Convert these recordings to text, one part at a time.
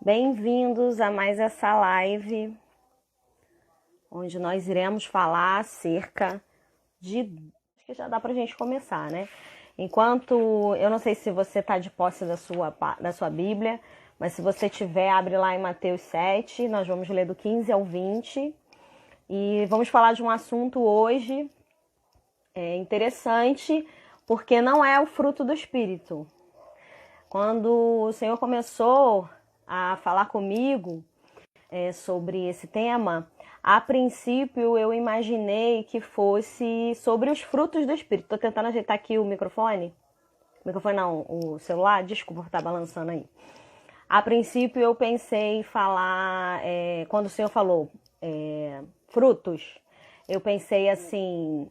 Bem-vindos a mais essa live, onde nós iremos falar acerca de... Acho que já dá pra gente começar, né? Enquanto... Eu não sei se você está de posse da sua Bíblia, mas se você tiver, abre lá em Mateus 7, nós vamos ler do 15 ao 20. E vamos falar de um assunto hoje interessante, porque não é o fruto do Espírito. Quando o Senhor começou a falar comigo sobre esse tema, a princípio eu imaginei que fosse sobre os frutos do Espírito. Estou tentando ajeitar aqui o microfone. Microfone não, o celular, desculpa por estar balançando aí. A princípio eu pensei em falar, quando o Senhor falou frutos, eu pensei assim,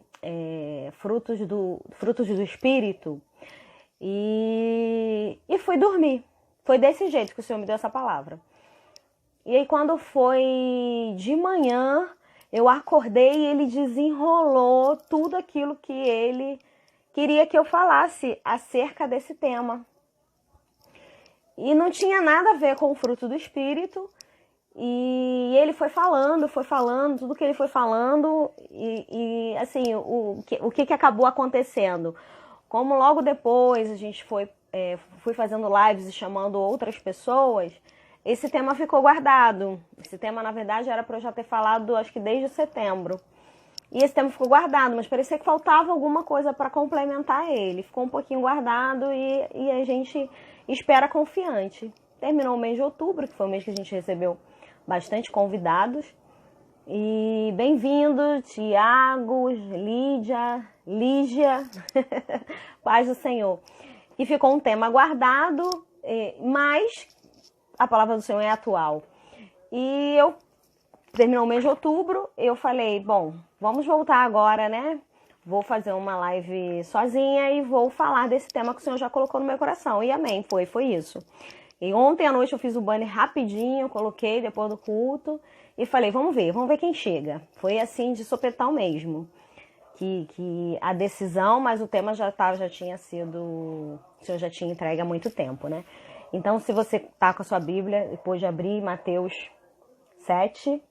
frutos do Espírito, e fui dormir. Foi desse jeito que o Senhor me deu essa palavra. E aí quando foi de manhã, eu acordei e ele desenrolou tudo aquilo que ele queria que eu falasse acerca desse tema. E não tinha nada a ver com o fruto do Espírito. E ele foi falando, tudo que ele foi falando. E assim, o que acabou acontecendo? Como logo depois a gente fui fazendo lives e chamando outras pessoas, esse tema ficou guardado. Esse tema, na verdade, era para eu já ter falado, acho que desde setembro. E esse tema ficou guardado, mas parecia que faltava alguma coisa para complementar ele. Ficou um pouquinho guardado e a gente espera confiante. Terminou o mês de outubro, que foi o mês que a gente recebeu bastante convidados. E bem-vindo, Tiago, Lígia, paz do Senhor. E ficou um tema guardado, mas a palavra do Senhor é atual. E eu terminou o mês de outubro, eu falei, bom, vamos voltar agora, né? Vou fazer uma live sozinha e vou falar desse tema que o Senhor já colocou no meu coração. E amém, foi isso. E ontem à noite eu fiz o banner rapidinho, coloquei depois do culto e falei, vamos ver quem chega. Foi assim, de sopetão mesmo. Que a decisão, mas o tema já tinha sido... O Senhor já tinha entregue há muito tempo, né? Então, se você tá com a sua Bíblia, depois de abrir Mateus 7,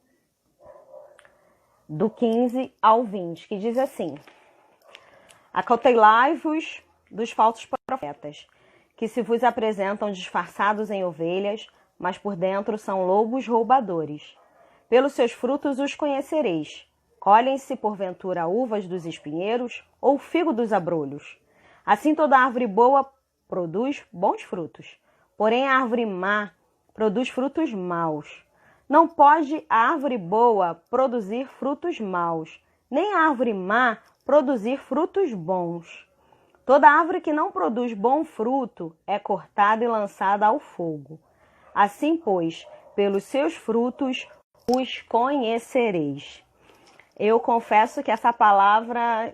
do 15 ao 20, que diz assim: Acautelai-vos dos falsos profetas, que se vos apresentam disfarçados em ovelhas, mas por dentro são lobos roubadores. Pelos seus frutos os conhecereis. Colhem-se, porventura, uvas dos espinheiros ou figo dos abrolhos. Assim toda árvore boa produz bons frutos, porém a árvore má produz frutos maus. Não pode a árvore boa produzir frutos maus, nem a árvore má produzir frutos bons. Toda árvore que não produz bom fruto é cortada e lançada ao fogo. Assim, pois, pelos seus frutos os conhecereis. Eu confesso que essa palavra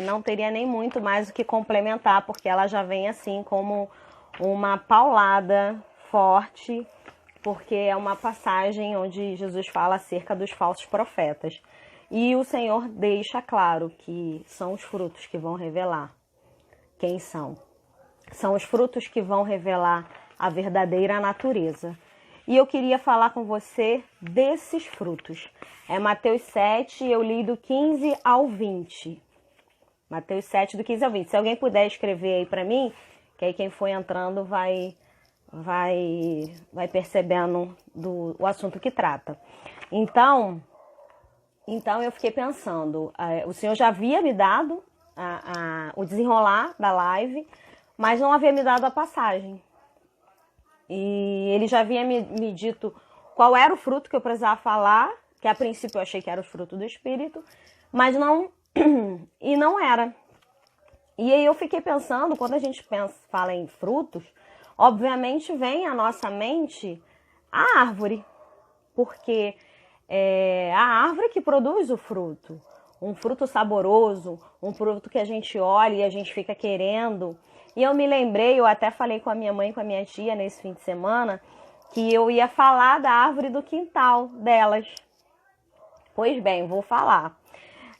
não teria nem muito mais o que complementar, porque ela já vem assim como uma paulada forte, porque é uma passagem onde Jesus fala acerca dos falsos profetas. E o Senhor deixa claro que são os frutos que vão revelar quem são. São os frutos que vão revelar a verdadeira natureza. E eu queria falar com você desses frutos. É Mateus 7, eu li do 15 ao 20. Mateus 7, do 15 ao 20. Se alguém puder escrever aí para mim, que aí quem for entrando vai percebendo o assunto que trata. Então eu fiquei pensando, o Senhor já havia me dado o desenrolar da live, mas não havia me dado a passagem. E ele já havia me dito qual era o fruto que eu precisava falar, que a princípio eu achei que era o fruto do Espírito, mas não era. E aí eu fiquei pensando, quando a gente fala em frutos, obviamente vem à nossa mente a árvore, porque é a árvore que produz o fruto. Um fruto saboroso, um fruto que a gente olha e a gente fica querendo. E eu me lembrei, eu até falei com a minha mãe e com a minha tia nesse fim de semana, que eu ia falar da árvore do quintal delas. Pois bem, vou falar.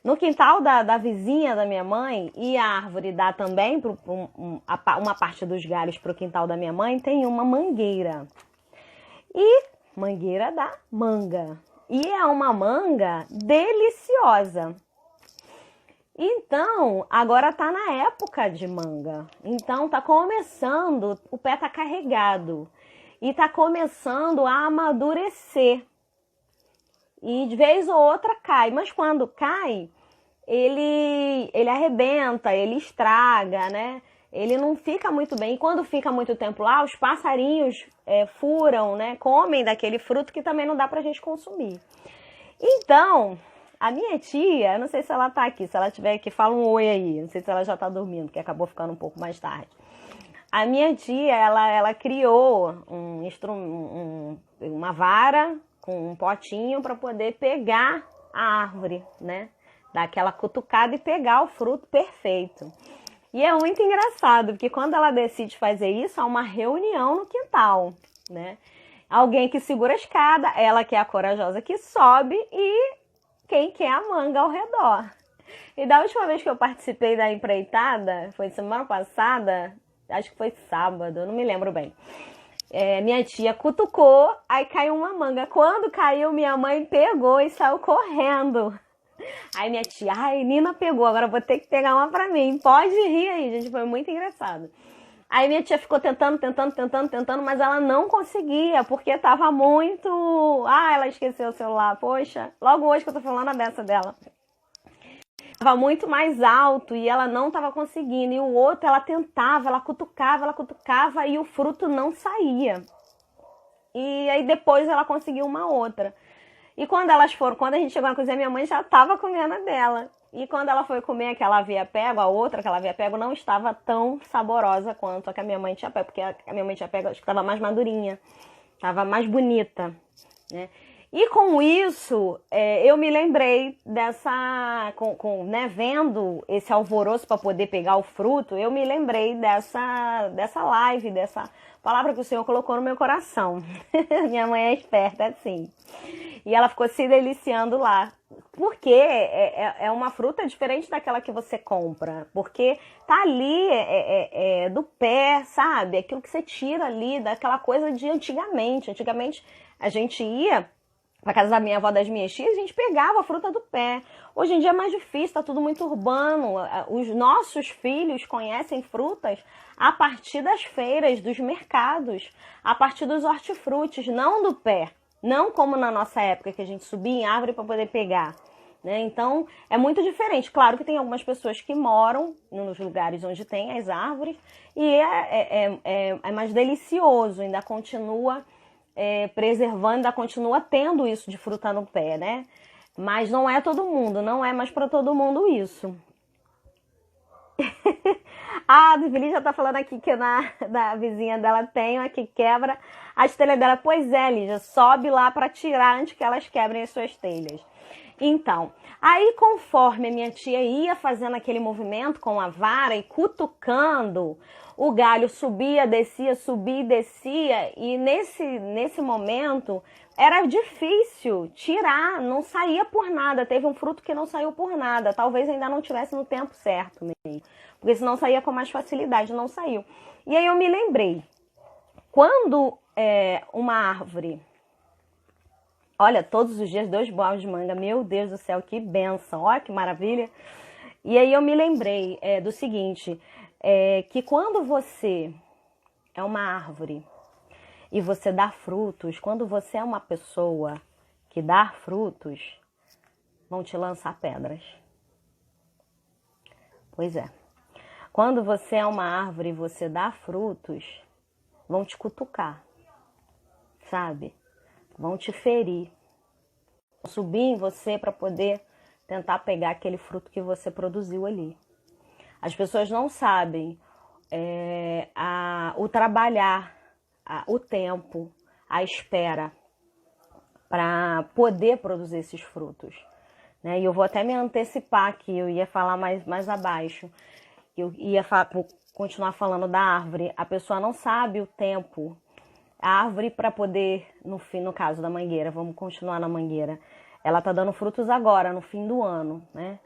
No quintal da vizinha da minha mãe, e a árvore dá também uma parte dos galhos para o quintal da minha mãe, tem uma mangueira. E mangueira da manga. E é uma manga deliciosa. Então, agora tá na época de manga. Então, tá começando, o pé tá carregado. E tá começando a amadurecer. E de vez ou outra cai. Mas quando cai, ele arrebenta, ele estraga, né? Ele não fica muito bem. E quando fica muito tempo lá, os passarinhos furam, né? Comem daquele fruto que também não dá pra gente consumir. Então, a minha tia, não sei se ela tá aqui, se ela estiver aqui, fala um oi aí. Não sei se ela já tá dormindo, que acabou ficando um pouco mais tarde. A minha tia, ela criou uma vara com um potinho para poder pegar a árvore, né? Dar aquela cutucada e pegar o fruto perfeito. E é muito engraçado, porque quando ela decide fazer isso, há uma reunião no quintal, né? Alguém que segura a escada, ela que é a corajosa que sobe e quem quer a manga ao redor. E da última vez que eu participei da empreitada, foi semana passada, acho que foi sábado, eu não me lembro bem. Minha tia cutucou, aí caiu uma manga. Quando caiu, minha mãe pegou e saiu correndo. Aí minha tia, ai, Nina pegou, agora eu vou ter que pegar uma pra mim. Pode rir aí, gente, foi muito engraçado. Aí minha tia ficou tentando, mas ela não conseguia, porque tava muito... Ah, ela esqueceu o celular, poxa. Logo hoje que eu tô falando a beça dela. Tava muito mais alto e ela não tava conseguindo. E o outro, ela tentava, ela cutucava e o fruto não saía. E aí depois ela conseguiu uma outra. E quando a gente chegou na cozinha, minha mãe já tava comendo a dela. E quando ela foi comer a que ela havia pego, a outra que ela havia pego, não estava tão saborosa quanto a que a minha mãe tinha pego, porque a minha mãe tinha pego, acho que estava mais madurinha, estava mais bonita, né? E com isso, eu me lembrei né, vendo esse alvoroço para poder pegar o fruto, eu me lembrei dessa live, dessa palavra que o Senhor colocou no meu coração. Minha mãe é esperta, assim. E ela ficou se deliciando lá. Porque é uma fruta diferente daquela que você compra. Porque tá ali do pé, sabe? Aquilo que você tira ali, daquela coisa de antigamente. Antigamente a gente ia pra casa da minha avó, das minhas tias, a gente pegava a fruta do pé. Hoje em dia é mais difícil, tá tudo muito urbano. Os nossos filhos conhecem frutas a partir das feiras, dos mercados, a partir dos hortifrutis, não do pé. Não como na nossa época, que a gente subia em árvore para poder pegar, né? Então, é muito diferente. Claro que tem algumas pessoas que moram nos lugares onde tem as árvores e é mais delicioso, ainda continua preservando, ainda continua tendo isso de fruta no pé, né? Mas não é todo mundo, não é mais para todo mundo isso. A Feliz já tá falando aqui que da vizinha dela tem uma que quebra as telhas dela. Pois é, Lígia, sobe lá para tirar antes que elas quebrem as suas telhas. Então, aí conforme a minha tia ia fazendo aquele movimento com a vara e cutucando, o galho subia, descia, e nesse momento era difícil tirar, não saía por nada. Teve um fruto que não saiu por nada, talvez ainda não tivesse no tempo certo mesmo, porque senão saía com mais facilidade, não saiu. E aí eu me lembrei, quando uma árvore... Olha, todos os dias 2 bolos de manga, meu Deus do céu, que bênção, olha que maravilha. E aí eu me lembrei do seguinte, que quando você é uma árvore e você dá frutos, quando você é uma pessoa que dá frutos, vão te lançar pedras. Pois é. Quando você é uma árvore e você dá frutos, vão te cutucar, sabe? Vão te ferir, vão subir em você para poder tentar pegar aquele fruto que você produziu ali. As pessoas não sabem o trabalhar, o tempo, a espera para poder produzir esses frutos, né? E eu vou até me antecipar aqui, eu ia falar mais abaixo, eu ia continuar falando da árvore. A pessoa não sabe o tempo. A árvore, para poder, no caso da mangueira, vamos continuar na mangueira, ela tá dando frutos agora, no fim do ano, né?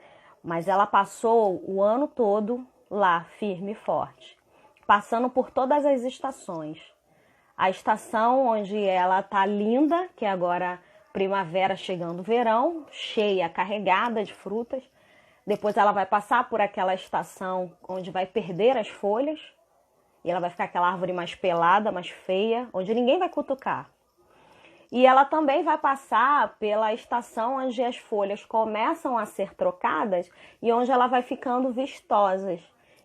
Mas ela passou o ano todo lá, firme e forte, passando por todas as estações. a estação onde ela tá linda, que é agora primavera chegando verão, cheia, carregada de frutas. Depois ela vai passar por aquela estação onde vai perder as folhas. E ela vai ficar aquela árvore mais pelada, mais feia, onde ninguém vai cutucar. E ela também vai passar pela estação onde as folhas começam a ser trocadas e onde ela vai ficando vistosa.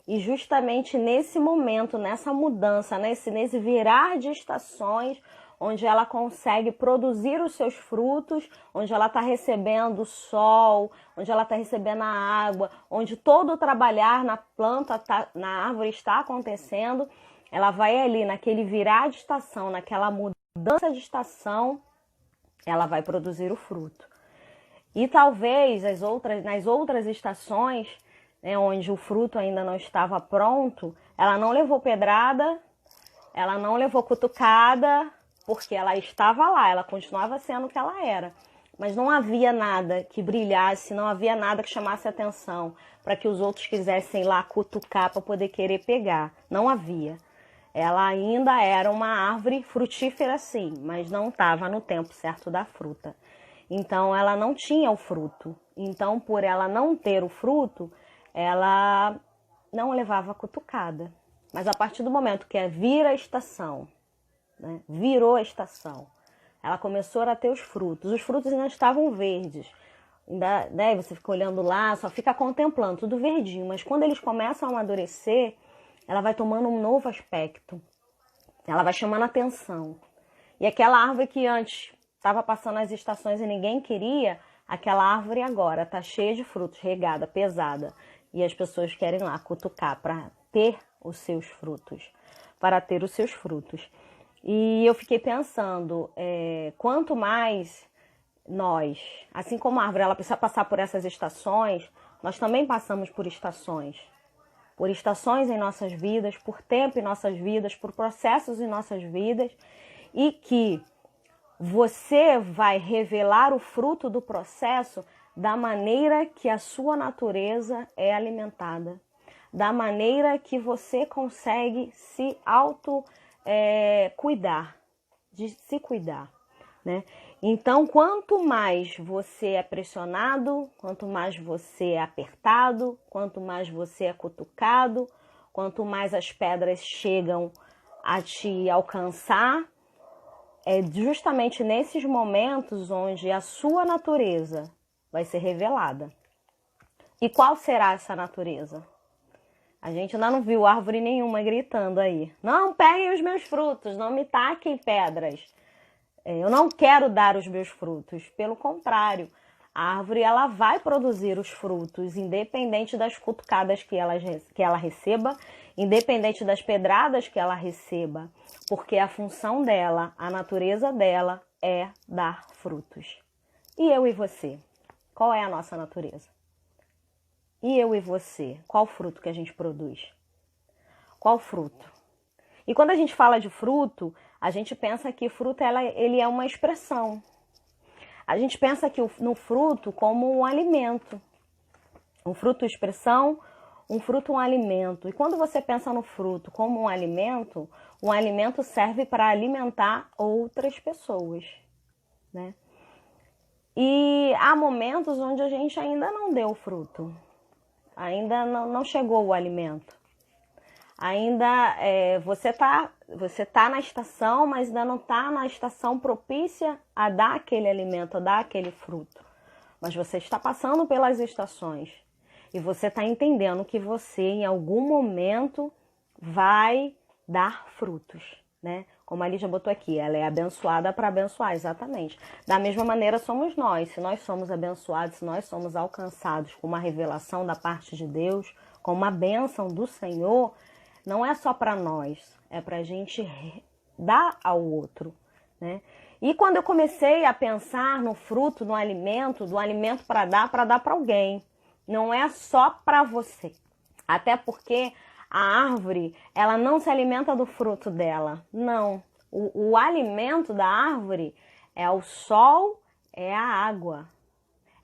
E justamente nesse momento, nessa mudança, nesse virar de estações, onde ela consegue produzir os seus frutos, onde ela está recebendo o sol, onde ela está recebendo a água, onde todo o trabalhar na planta, na árvore está acontecendo, ela vai ali naquele virar de estação, naquela mudança de estação, ela vai produzir o fruto. E talvez nas outras estações, né, onde o fruto ainda não estava pronto, ela não levou pedrada, ela não levou cutucada, porque ela estava lá, ela continuava sendo o que ela era. Mas não havia nada que brilhasse, não havia nada que chamasse atenção para que os outros quisessem ir lá cutucar para poder querer pegar. Não havia. Ela ainda era uma árvore frutífera sim, mas não estava no tempo certo da fruta. Então ela não tinha o fruto. Então por ela não ter o fruto, ela não levava cutucada. Mas a partir do momento que vira a estação, né, virou a estação, ela começou a ter os frutos. Os frutos ainda estavam verdes. Ainda, né, você fica olhando lá, só fica contemplando, tudo verdinho. Mas quando eles começam a amadurecer, ela vai tomando um novo aspecto. Ela vai chamando atenção. E aquela árvore que antes estava passando as estações e ninguém queria, aquela árvore agora está cheia de frutos, regada, pesada. E as pessoas querem lá cutucar para ter os seus frutos. Para ter os seus frutos. E eu fiquei pensando, quanto mais nós, assim como a árvore, ela precisa passar por essas estações, nós também passamos por estações em nossas vidas, por tempo em nossas vidas, por processos em nossas vidas, e que você vai revelar o fruto do processo da maneira que a sua natureza é alimentada, da maneira que você consegue se cuidar, de se cuidar, né? Então, quanto mais você é pressionado, quanto mais você é apertado, quanto mais você é cutucado, quanto mais as pedras chegam a te alcançar, é justamente nesses momentos onde a sua natureza vai ser revelada. E qual será essa natureza? A gente ainda não viu árvore nenhuma gritando aí. Não peguem os meus frutos, não me taquem pedras. Eu não quero dar os meus frutos. Pelo contrário, a árvore ela vai produzir os frutos, independente das cutucadas que ela receba, independente das pedradas que ela receba, porque a função dela, a natureza dela é dar frutos. E eu e você? Qual é a nossa natureza? E eu e você? Qual fruto que a gente produz? Qual fruto? E quando a gente fala de fruto, a gente pensa que fruto ele é uma expressão. A gente pensa que no fruto como um alimento. Um fruto expressão, um fruto um alimento. E quando você pensa no fruto como um alimento serve para alimentar outras pessoas, né? E há momentos onde a gente ainda não deu fruto. Ainda não chegou o alimento. Ainda você tá na estação, mas ainda não está na estação propícia a dar aquele alimento, a dar aquele fruto. Mas você está passando pelas estações e você está entendendo que você, em algum momento, vai dar frutos, né? Como a Lígia botou aqui, ela é abençoada para abençoar, exatamente. Da mesma maneira somos nós. Se nós somos abençoados, se nós somos alcançados com uma revelação da parte de Deus, com uma bênção do Senhor, não é só para nós, é para a gente dar ao outro, né? E quando eu comecei a pensar no fruto, no alimento, do alimento para dar para alguém, não é só para você. Até porque a árvore, ela não se alimenta do fruto dela, não. O alimento da árvore é o sol, é a água.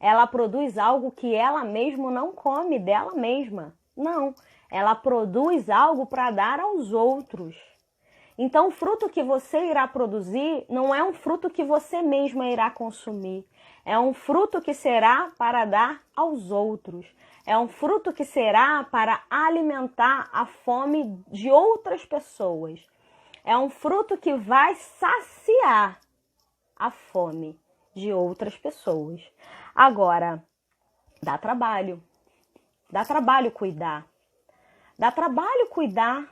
Ela produz algo que ela mesma não come dela mesma, não. Ela produz algo para dar aos outros. Então, o fruto que você irá produzir não é um fruto que você mesma irá consumir. É um fruto que será para dar aos outros. É um fruto que será para alimentar a fome de outras pessoas. É um fruto que vai saciar a fome de outras pessoas. Agora, dá trabalho. Dá trabalho cuidar. Dá trabalho cuidar.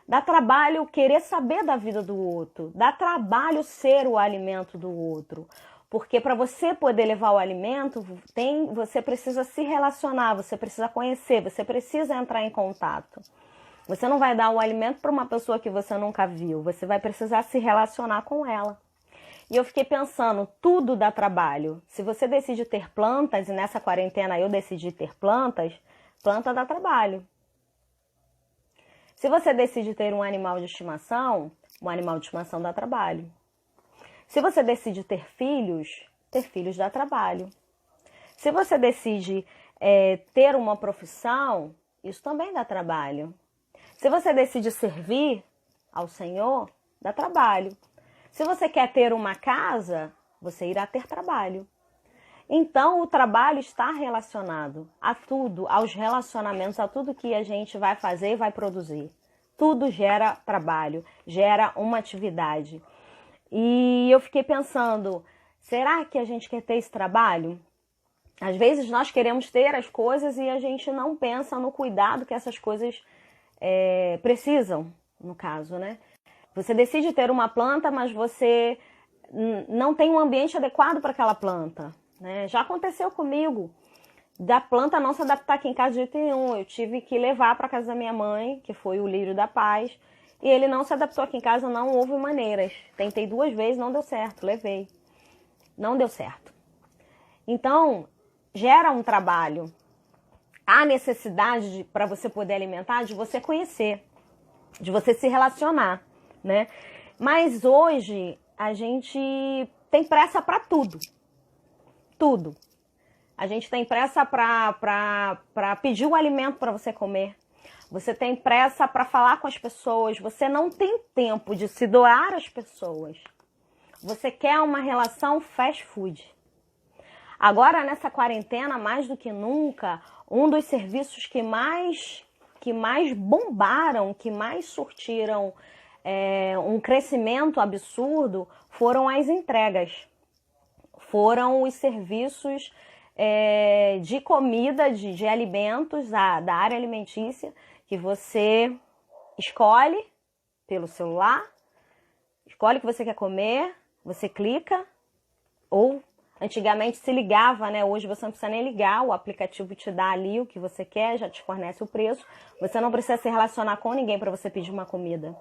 Dá trabalho querer saber da vida do outro. Dá trabalho ser o alimento do outro. Porque para você poder levar o alimento, você precisa se relacionar, você precisa conhecer, você precisa entrar em contato. Você não vai dar o alimento para uma pessoa que você nunca viu. Você vai precisar se relacionar com ela. E eu fiquei pensando, tudo dá trabalho. Se você decide ter plantas, e nessa quarentena eu decidi ter plantas, planta dá trabalho. Se você decide ter um animal de estimação, um animal de estimação dá trabalho. Se você decide ter filhos dá trabalho. Se você decide ter uma profissão, isso também dá trabalho. Se você decide servir ao Senhor, dá trabalho. Se você quer ter uma casa, você irá ter trabalho. Então, o trabalho está relacionado a tudo, aos relacionamentos, a tudo que a gente vai fazer e vai produzir. Tudo gera trabalho, gera uma atividade. E eu fiquei pensando, será que a gente quer ter esse trabalho? Às vezes nós queremos ter as coisas e a gente não pensa no cuidado que essas coisas precisam, no caso, né? Você decide ter uma planta, mas você não tem um ambiente adequado para aquela planta, né? Já aconteceu comigo, da planta não se adaptar aqui em casa de jeito nenhum. Eu tive que levar para casa da minha mãe, que foi o lírio da paz, e ele não se adaptou aqui em casa, não houve maneiras. Tentei 2 vezes, não deu certo, levei. Não deu certo. Então, gera um trabalho. Há necessidade para você poder alimentar, de você conhecer, de você se relacionar, né? Mas hoje a gente tem pressa para tudo. Tudo. A gente tem pressa para pedir o alimento para você comer. Você tem pressa para falar com as pessoas. Você não tem tempo de se doar às pessoas. Você quer uma relação fast food. Agora, nessa quarentena, mais do que nunca, um dos serviços que mais bombaram, que mais surtiram um crescimento absurdo, foram as entregas. Foram os serviços de comida, de alimentos, da área alimentícia, que você escolhe pelo celular, escolhe o que você quer comer, você clica, ou antigamente se ligava, né? Hoje você não precisa nem ligar, o aplicativo te dá ali o que você quer, já te fornece o preço, você não precisa se relacionar com ninguém para você pedir uma comida.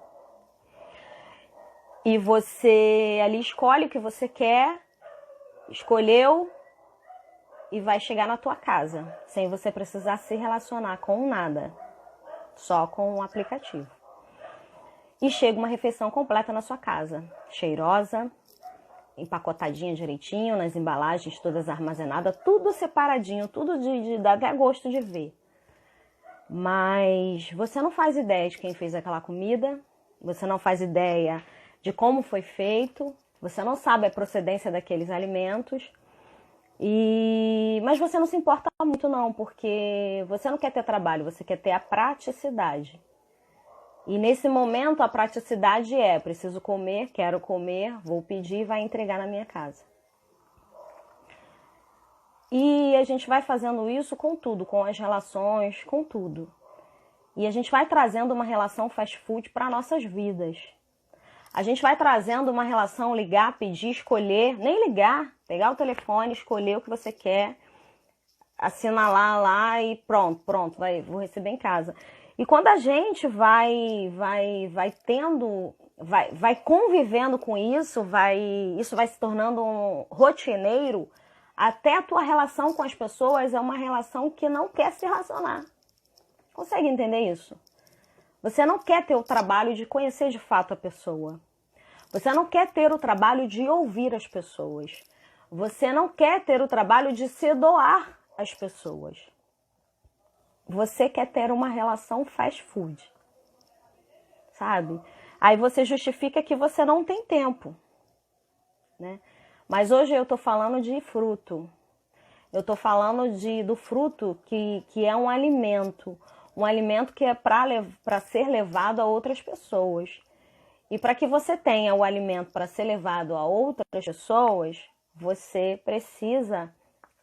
E você ali escolhe o que você quer, escolheu, e vai chegar na tua casa, sem você precisar se relacionar com nada, só com o aplicativo. E chega uma refeição completa na sua casa, cheirosa, empacotadinha direitinho, nas embalagens todas armazenadas, tudo separadinho, tudo dá até gosto de ver. Mas você não faz ideia de quem fez aquela comida, você não faz ideia de como foi feito, você não sabe a procedência daqueles alimentos. Mas você não se importa muito não, porque você não quer ter trabalho, você quer ter a praticidade. E nesse momento a praticidade preciso comer, quero comer, vou pedir e vai entregar na minha casa. E a gente vai fazendo isso com tudo, com as relações, com tudo. E a gente vai trazendo uma relação fast food para nossas vidas. A gente vai trazendo uma relação ligar, pedir, escolher, nem ligar, pegar o telefone, escolher o que você quer, assinalar lá e pronto, vou receber em casa. E quando a gente vai convivendo com isso, isso vai se tornando um rotineiro, até a tua relação com as pessoas é uma relação que não quer se relacionar. Consegue entender isso? Você não quer ter o trabalho de conhecer de fato a pessoa. Você não quer ter o trabalho de ouvir as pessoas. Você não quer ter o trabalho de se doar às pessoas. Você quer ter uma relação fast food. Sabe? Aí você justifica que você não tem tempo, né? Mas hoje eu tô falando de fruto. Eu tô falando do fruto que é um alimento que é para ser levado a outras pessoas. E para que você tenha o alimento para ser levado a outras pessoas, você precisa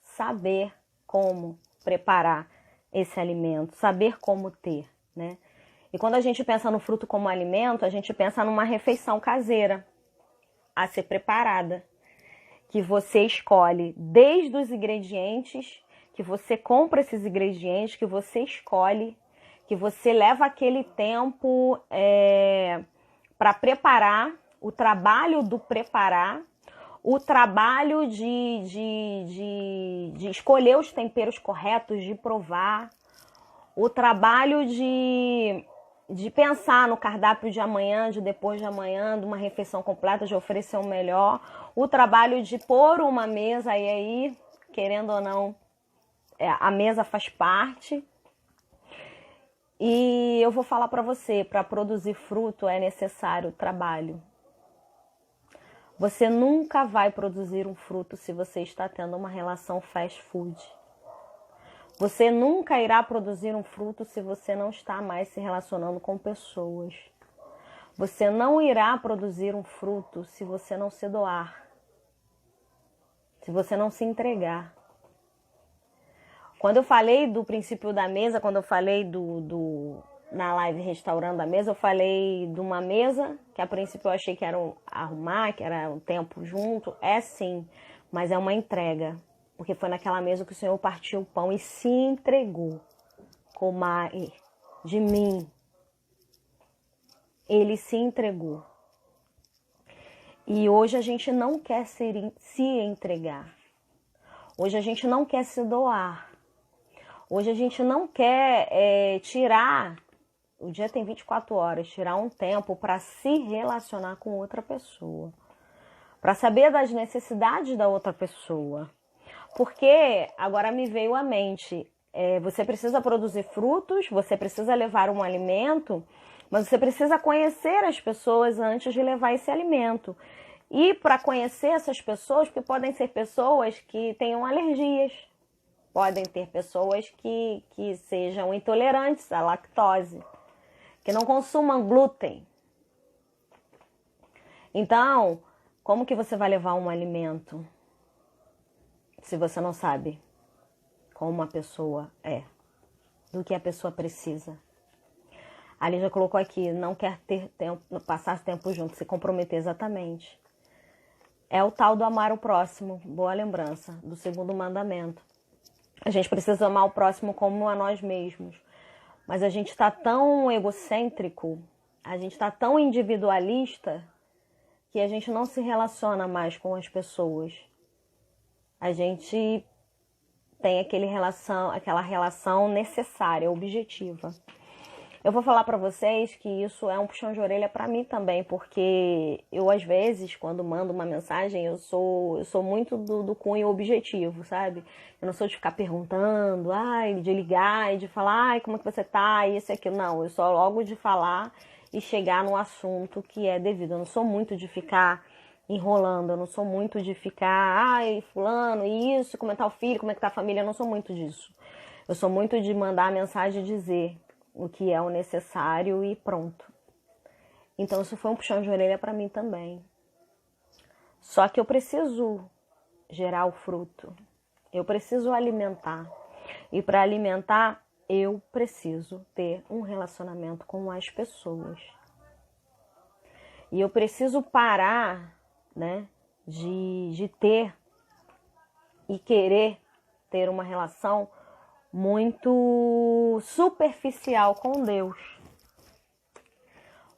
saber como preparar esse alimento, saber como ter, né? E quando a gente pensa no fruto como alimento, a gente pensa numa refeição caseira a ser preparada, que você escolhe desde os ingredientes, que você compra esses ingredientes, que você escolhe, que você leva aquele tempo para preparar, o trabalho do preparar, o trabalho de escolher os temperos corretos, de provar, o trabalho de pensar no cardápio de amanhã, de depois de amanhã, de uma refeição completa, de oferecer o melhor, o trabalho de pôr uma mesa, e aí, querendo ou não, a mesa faz parte. E eu vou falar para você, para produzir fruto é necessário trabalho. Você nunca vai produzir um fruto se você está tendo uma relação fast food. Você nunca irá produzir um fruto se você não está mais se relacionando com pessoas. Você não irá produzir um fruto se você não se doar, se você não se entregar. Quando eu falei do princípio da mesa, quando eu falei na live Restaurando a Mesa, eu falei de uma mesa que a princípio eu achei que era arrumar, que era um tempo junto. É sim, mas é uma entrega. Porque foi naquela mesa que o Senhor partiu o pão e se entregou. Comai de mim. Ele se entregou. E hoje a gente não quer se entregar. Hoje a gente não quer se doar. Hoje a gente não quer tirar, o dia tem 24 horas, tirar um tempo para se relacionar com outra pessoa. Para saber das necessidades da outra pessoa. Porque agora me veio à mente, você precisa produzir frutos, você precisa levar um alimento, mas você precisa conhecer as pessoas antes de levar esse alimento. E para conhecer essas pessoas, porque podem ser pessoas que tenham alergias, podem ter pessoas que sejam intolerantes à lactose, que não consumam glúten. Então, como que você vai levar um alimento se você não sabe como a pessoa é, do que a pessoa precisa? A Lígia colocou aqui, não quer ter tempo, passar tempo junto, se comprometer exatamente. É o tal do amar o próximo, boa lembrança, do segundo mandamento. A gente precisa amar o próximo como a nós mesmos. Mas a gente está tão egocêntrico, a gente está tão individualista, que a gente não se relaciona mais com as pessoas. A gente tem aquela relação necessária, objetiva. Eu vou falar para vocês que isso é um puxão de orelha para mim também, porque eu, às vezes, quando mando uma mensagem, eu sou muito do cunho objetivo, sabe? Eu não sou de ficar perguntando, de ligar e de falar, como é que você tá, isso e aquilo. Não, eu sou logo de falar e chegar no assunto que é devido. Eu não sou muito de ficar enrolando, eu não sou muito de ficar, fulano, isso, como é que tá o filho, como é que tá a família, eu não sou muito disso. Eu sou muito de mandar a mensagem e dizer o que é o necessário e pronto. Então isso foi um puxão de orelha para mim também. Só que eu preciso gerar o fruto. Eu preciso alimentar. E para alimentar, eu preciso ter um relacionamento com as pessoas. E eu preciso parar, né, de ter e querer ter uma relação muito superficial com Deus.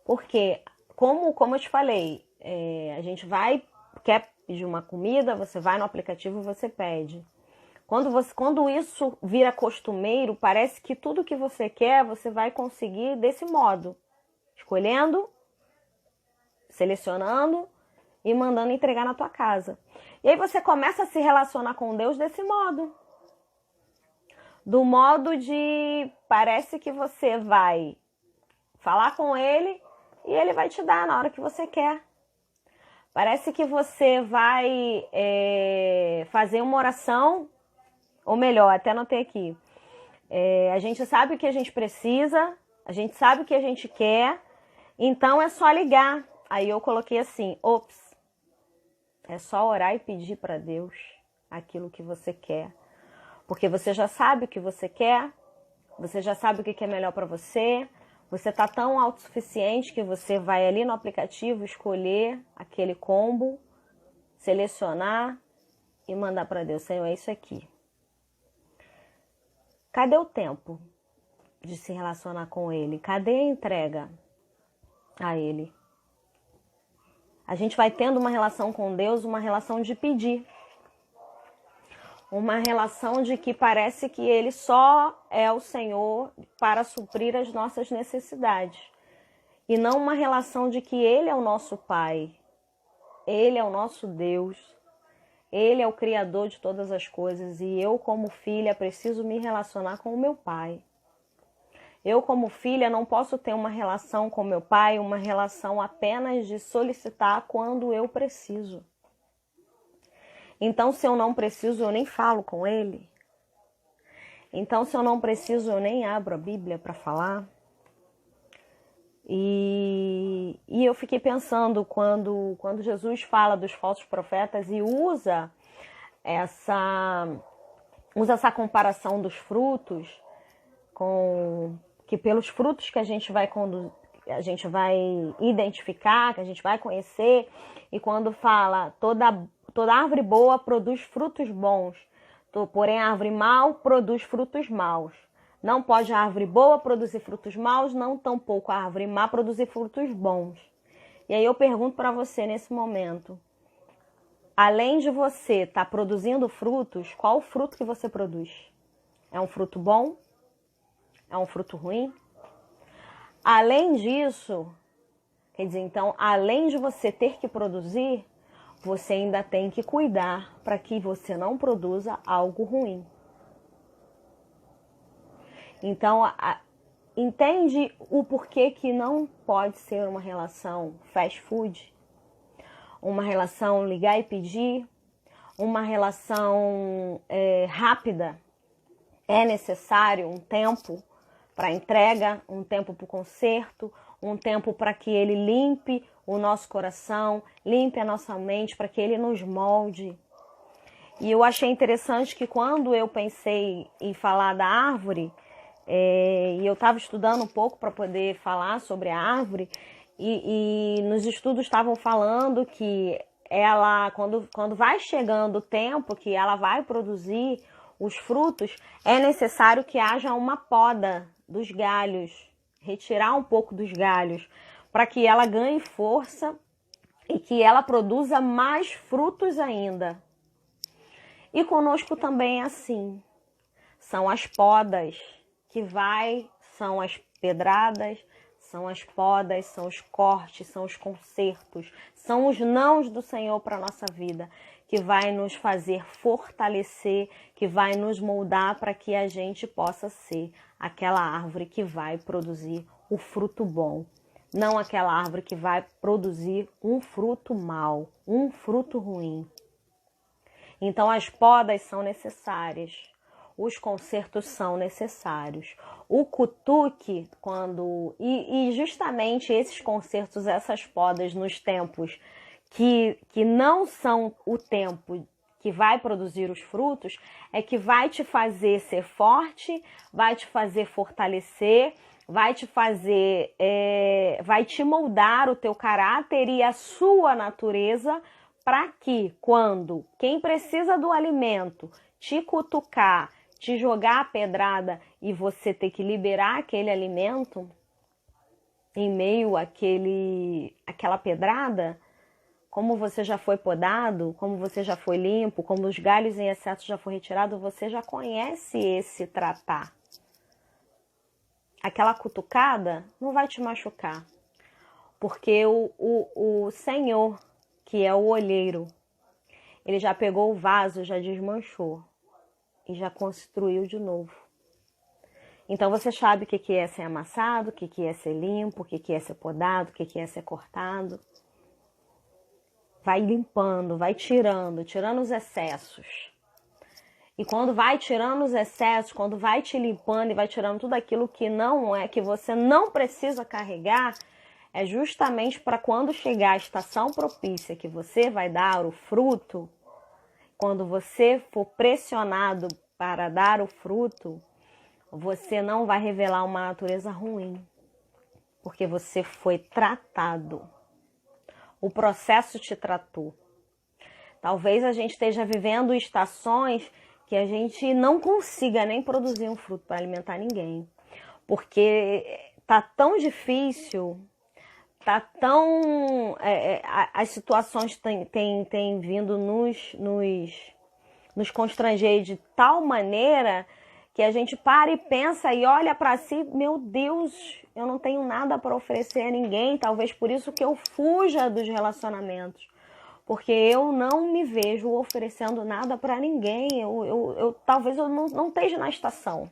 Porque, como eu te falei, a gente quer pedir uma comida, você vai no aplicativo e você pede. Quando isso vira costumeiro, parece que tudo que você quer, você vai conseguir desse modo. Escolhendo, selecionando e mandando entregar na tua casa. E aí você começa a se relacionar com Deus desse modo. Do modo de, parece que você vai falar com ele e Ele vai te dar na hora que você quer. Parece que você vai fazer uma oração, ou melhor, até anotei aqui. A gente sabe o que a gente precisa, a gente sabe o que a gente quer, então é só ligar. Aí eu coloquei assim, ops, é só orar e pedir para Deus aquilo que você quer. Porque você já sabe o que você quer, você já sabe o que é melhor para você, você está tão autossuficiente que você vai ali no aplicativo escolher aquele combo, selecionar e mandar para Deus, Senhor, é isso aqui. Cadê o tempo de se relacionar com Ele? Cadê a entrega a Ele? A gente vai tendo uma relação com Deus, uma relação de pedir. Uma relação de que parece que Ele só é o Senhor para suprir as nossas necessidades. E não uma relação de que Ele é o nosso Pai, Ele é o nosso Deus, Ele é o Criador de todas as coisas e eu, como filha, preciso me relacionar com o meu Pai. Eu, como filha, não posso ter uma relação com meu pai, uma relação apenas de solicitar quando eu preciso. Então, se eu não preciso, eu nem falo com ele. Então, se eu não preciso, eu nem abro a Bíblia para falar. E eu fiquei pensando quando Jesus fala dos falsos profetas e usa essa comparação dos frutos que pelos frutos que a gente vai identificar, que a gente vai conhecer, e quando fala toda árvore boa produz frutos bons, porém a árvore mal produz frutos maus. Não pode a árvore boa produzir frutos maus, não tampouco a árvore má produzir frutos bons. E aí eu pergunto para você nesse momento, além de você estar produzindo frutos, qual o fruto que você produz? É um fruto bom? É um fruto ruim? Além disso, quer dizer, então, além de você ter que produzir, você ainda tem que cuidar para que você não produza algo ruim. Então, entende o porquê que não pode ser uma relação fast food? Uma relação ligar e pedir? Uma relação rápida? É necessário um tempo para entrega, um tempo para o conserto, um tempo para que Ele limpe o nosso coração, limpe a nossa mente, para que Ele nos molde. E eu achei interessante que quando eu pensei em falar da árvore, e eu estava estudando um pouco para poder falar sobre a árvore, e nos estudos estavam falando que ela, quando vai chegando o tempo que ela vai produzir os frutos, é necessário que haja uma poda dos galhos, retirar um pouco dos galhos, para que ela ganhe força e que ela produza mais frutos ainda. E conosco também é assim. São as podas são as pedradas, são as podas, são os cortes, são os consertos, são os nãos do Senhor para a nossa vida, que vai nos fazer fortalecer, que vai nos moldar para que a gente possa ser aquela árvore que vai produzir o fruto bom, não aquela árvore que vai produzir um fruto mau, um fruto ruim. Então as podas são necessárias, os consertos são necessários. O cutuque, e justamente esses consertos, essas podas nos tempos que não são o tempo que vai produzir os frutos, é que vai te fazer ser forte, vai te fazer fortalecer, vai te moldar o teu caráter e a sua natureza, para que quando quem precisa do alimento te cutucar, te jogar a pedrada e você ter que liberar aquele alimento em meio àquela pedrada, como você já foi podado, como você já foi limpo, como os galhos em excesso já foram retirados, você já conhece esse tratar. Aquela cutucada não vai te machucar, porque o Senhor, que é o olheiro, ele já pegou o vaso, já desmanchou e já construiu de novo. Então você sabe o que é ser amassado, o que é ser limpo, o que é ser podado, o que é ser cortado. Vai limpando, vai tirando os excessos. E quando vai tirando os excessos, quando vai te limpando e vai tirando tudo aquilo que não é, que você não precisa carregar, é justamente para quando chegar a estação propícia que você vai dar o fruto, quando você for pressionado para dar o fruto, você não vai revelar uma natureza ruim, porque você foi tratado. O processo te tratou. Talvez a gente esteja vivendo estações que a gente não consiga nem produzir um fruto para alimentar ninguém. Porque tá tão difícil, tá tão... as situações têm vindo nos constranger de tal maneira que a gente para e pensa e olha para si, meu Deus, eu não tenho nada para oferecer a ninguém, talvez por isso que eu fuja dos relacionamentos. Porque eu não me vejo oferecendo nada para ninguém. Talvez eu não esteja na estação.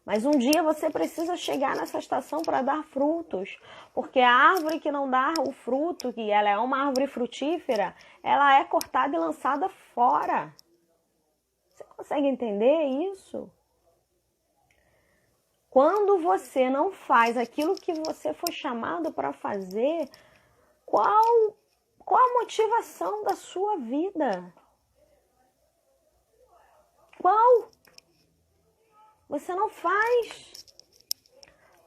Mas um dia você precisa chegar nessa estação para dar frutos. Porque a árvore que não dá o fruto, que ela é uma árvore frutífera, ela é cortada e lançada fora. Você consegue entender isso? Quando você não faz aquilo que você foi chamado para fazer, qual a motivação da sua vida? Qual? Você não faz.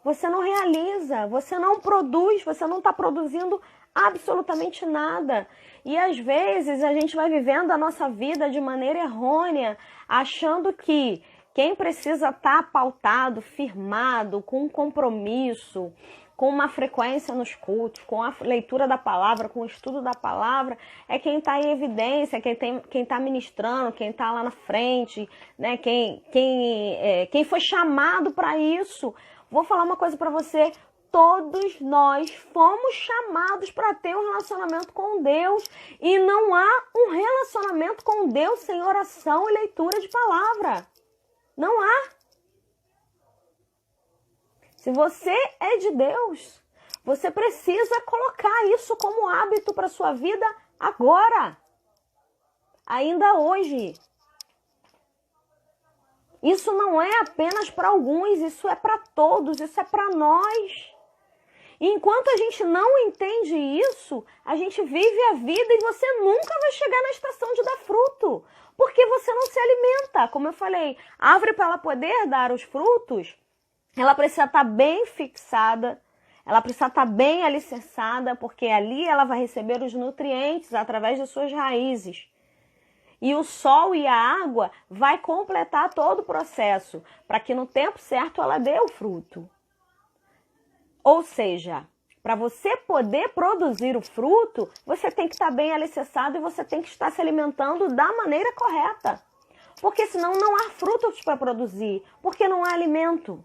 Você não realiza. Você não produz. Você não está produzindo absolutamente nada. E às vezes a gente vai vivendo a nossa vida de maneira errônea, achando que quem precisa estar pautado, firmado, com um compromisso, com uma frequência nos cultos, com a leitura da palavra, com o estudo da palavra, é quem está em evidência, quem está ministrando, quem está lá na frente, né? Quem foi chamado para isso. Vou falar uma coisa para você, todos nós fomos chamados para ter um relacionamento com Deus e não há um relacionamento com Deus sem oração e leitura de palavra. Não há. Se você é de Deus, você precisa colocar isso como hábito para sua vida agora. Ainda hoje. Isso não é apenas para alguns, isso é para todos, isso é para nós. E enquanto a gente não entende isso, a gente vive a vida e você nunca vai chegar na estação de dar fruto. Porque você não se alimenta. Como eu falei, a árvore para ela poder dar os frutos, ela precisa estar bem fixada, ela precisa estar bem alicerçada, porque ali ela vai receber os nutrientes através de suas raízes. E o sol e a água vai completar todo o processo, para que no tempo certo ela dê o fruto. Ou seja, para você poder produzir o fruto, você tem que estar bem alicerçado e você tem que estar se alimentando da maneira correta. Porque senão não há frutos para produzir, porque não há alimento.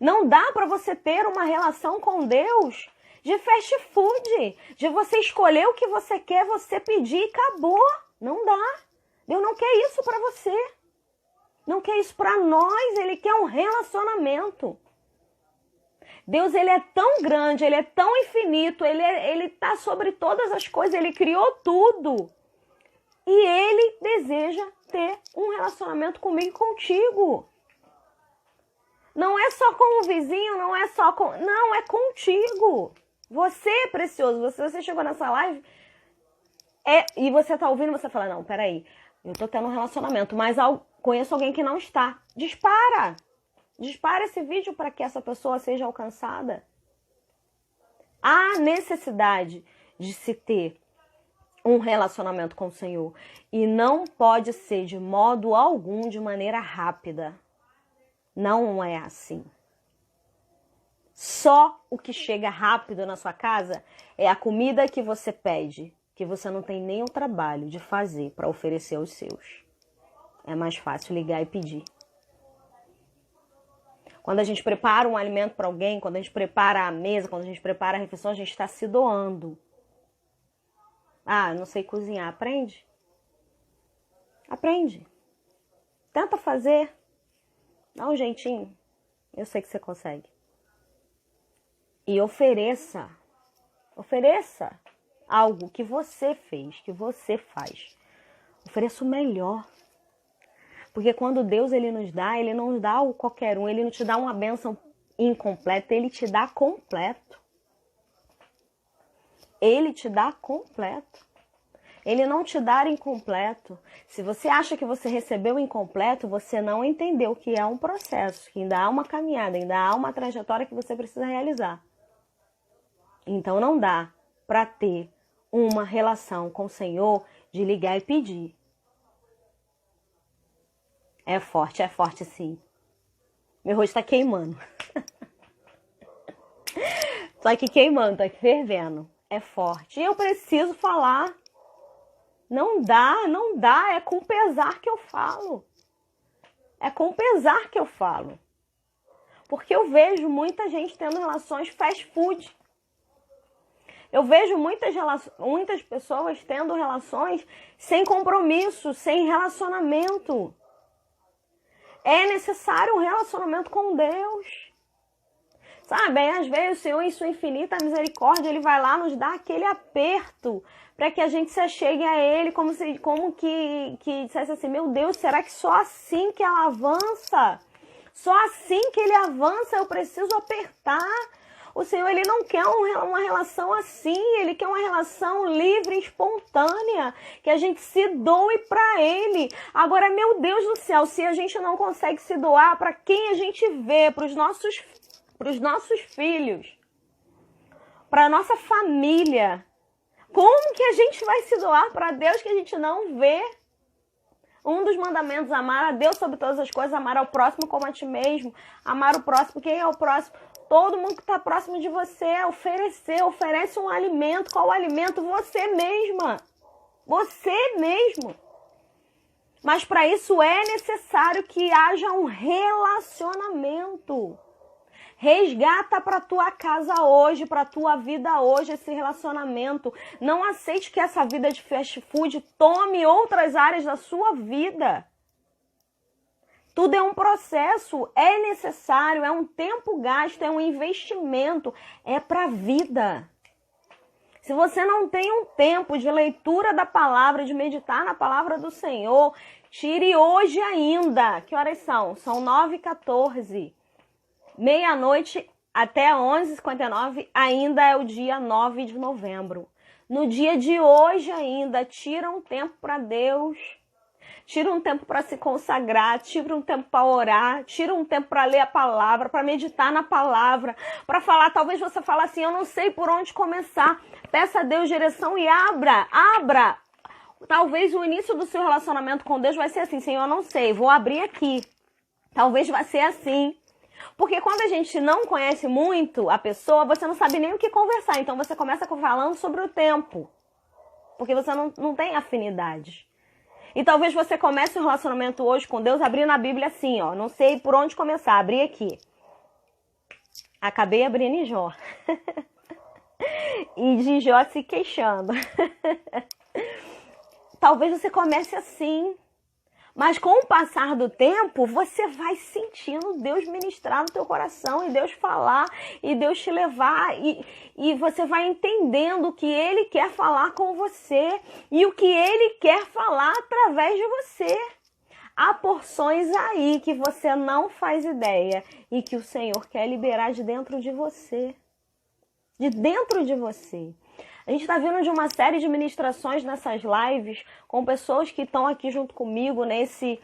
Não dá para você ter uma relação com Deus de fast food, de você escolher o que você quer, você pedir e acabou. Não dá. Deus não quer isso para você. Não quer isso para nós, Ele quer um relacionamento. Deus, Ele é tão grande, Ele é tão infinito, Ele está sobre todas as coisas, Ele criou tudo. E Ele deseja ter um relacionamento comigo e contigo. Não é só com o vizinho, não é só com... Não, é contigo. Você é precioso. Você chegou nessa live e você está ouvindo, você fala, não, peraí, eu estou tendo um relacionamento, mas conheço alguém que não está. Dispara. Dispara esse vídeo para que essa pessoa seja alcançada. Há necessidade de se ter um relacionamento com o Senhor. E não pode ser de modo algum de maneira rápida. Não é assim. Só o que chega rápido na sua casa é a comida que você pede, que você não tem nem o trabalho de fazer para oferecer aos seus. É mais fácil ligar e pedir. Quando a gente prepara um alimento para alguém, quando a gente prepara a mesa, quando a gente prepara a refeição, a gente está se doando. Ah, não sei cozinhar. Aprende. Aprende. Tenta fazer. Dá um jeitinho. Eu sei que você consegue. E ofereça algo que você fez, que você faz. Ofereça o melhor. Porque quando Deus ele nos dá, ele não dá o qualquer um, ele não te dá uma bênção incompleta, ele te dá completo. Ele te dá completo. Ele não te dá incompleto. Se você acha que você recebeu incompleto, você não entendeu que é um processo, que ainda há uma caminhada, ainda há uma trajetória que você precisa realizar. Então não dá para ter uma relação com o Senhor de ligar e pedir. É forte sim. Meu rosto tá queimando. Tô aqui queimando, tô aqui fervendo. É forte. E eu preciso falar. Não dá, é com pesar que eu falo. É com pesar que eu falo. Porque eu vejo muita gente tendo relações fast food. Eu vejo muitas pessoas tendo relações sem compromisso, sem relacionamento. É necessário um relacionamento com Deus. Sabe, aí às vezes o Senhor, em sua infinita misericórdia, Ele vai lá nos dar aquele aperto para que a gente se achegue a Ele, como que dissesse assim, meu Deus, será que só assim que ela avança? Só assim que Ele avança, eu preciso apertar. O Senhor, Ele não quer uma relação assim, Ele quer uma relação livre, espontânea, que a gente se doe para Ele. Agora, meu Deus do céu, se a gente não consegue se doar para quem a gente vê, para os nossos filhos, para a nossa família, como que a gente vai se doar para Deus que a gente não vê? Um dos mandamentos, amar a Deus sobre todas as coisas, amar ao próximo como a ti mesmo, amar o próximo. Quem é o próximo? Todo mundo que está próximo de você, oferece um alimento. Qual o alimento? Você mesma. Você mesmo. Mas para isso é necessário que haja um relacionamento. Resgata para tua casa hoje, para tua vida hoje esse relacionamento. Não aceite que essa vida de fast food tome outras áreas da sua vida. Tudo é um processo, é necessário, é um tempo gasto, é um investimento, é para a vida. Se você não tem um tempo de leitura da palavra, de meditar na palavra do Senhor, tire hoje ainda. Que horas são? São 9h14. Meia-noite até 11h59, ainda é o dia 9 de novembro. No dia de hoje ainda, tira um tempo para Deus. Tira um tempo para se consagrar, tira um tempo para orar, tira um tempo para ler a palavra, para meditar na palavra, para falar. Talvez você fale assim, eu não sei por onde começar. Peça a Deus direção e abra. Talvez o início do seu relacionamento com Deus vai ser assim, Senhor, eu não sei, vou abrir aqui. Talvez vai ser assim. Porque quando a gente não conhece muito a pessoa, você não sabe nem o que conversar. Então você começa falando sobre o tempo. Porque você não tem afinidade. E talvez você comece um relacionamento hoje com Deus abrindo a Bíblia assim, ó. Não sei por onde começar, abri aqui. Acabei abrindo em Jó. E de Jó se queixando. Talvez você comece assim. Mas com o passar do tempo, você vai sentindo Deus ministrar no teu coração, e Deus falar, e Deus te levar, e você vai entendendo o que Ele quer falar com você, e o que Ele quer falar através de você. Há porções aí que você não faz ideia, e que o Senhor quer liberar de dentro de você. De dentro de você. A gente está vindo de uma série de ministrações nessas lives com pessoas que estão aqui junto comigo nesse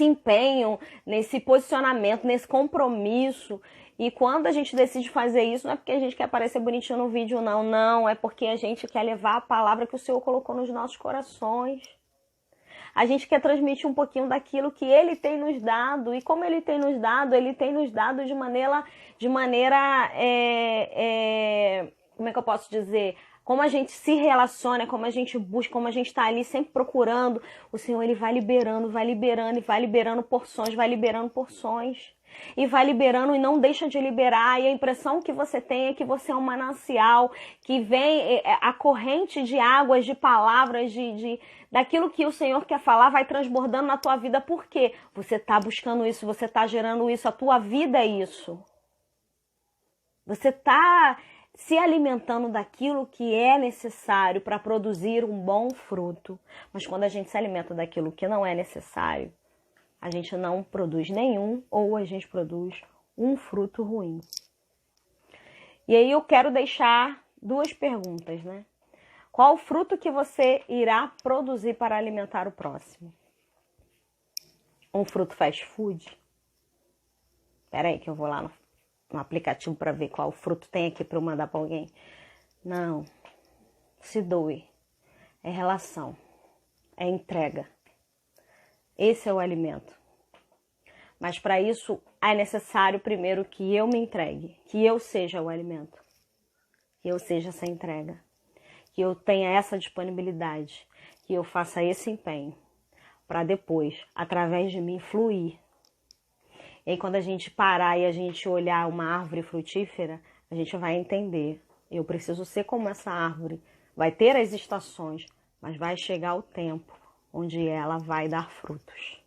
empenho, nesse posicionamento, nesse compromisso. E quando a gente decide fazer isso, não é porque a gente quer aparecer bonitinho no vídeo, não. Não, é porque a gente quer levar a palavra que o Senhor colocou nos nossos corações. A gente quer transmitir um pouquinho daquilo que Ele tem nos dado. E como Ele tem nos dado de maneira como é que eu posso dizer? Como a gente se relaciona, como a gente busca, como a gente está ali sempre procurando. O Senhor, Ele vai liberando porções, vai liberando porções. E vai liberando e não deixa de liberar. E a impressão que você tem é que você é um manancial, que vem a corrente de águas, de palavras, daquilo que o Senhor quer falar, vai transbordando na tua vida. Por quê? Você está buscando isso, você está gerando isso, a tua vida é isso. Você está se alimentando daquilo que é necessário para produzir um bom fruto. Mas quando a gente se alimenta daquilo que não é necessário, a gente não produz nenhum ou a gente produz um fruto ruim. E aí eu quero deixar duas perguntas, né? Qual o fruto que você irá produzir para alimentar o próximo? Um fruto fast food? Espera aí que eu vou lá no aplicativo para ver qual fruto tem aqui para eu mandar para alguém. Não. Se doe. É relação. É entrega. Esse é o alimento. Mas para isso é necessário primeiro que eu me entregue, que eu seja o alimento, que eu seja essa entrega, que eu tenha essa disponibilidade, que eu faça esse empenho, para depois, através de mim, fluir. E aí quando a gente parar e a gente olhar uma árvore frutífera, a gente vai entender, eu preciso ser como essa árvore, vai ter as estações, mas vai chegar o tempo onde ela vai dar frutos.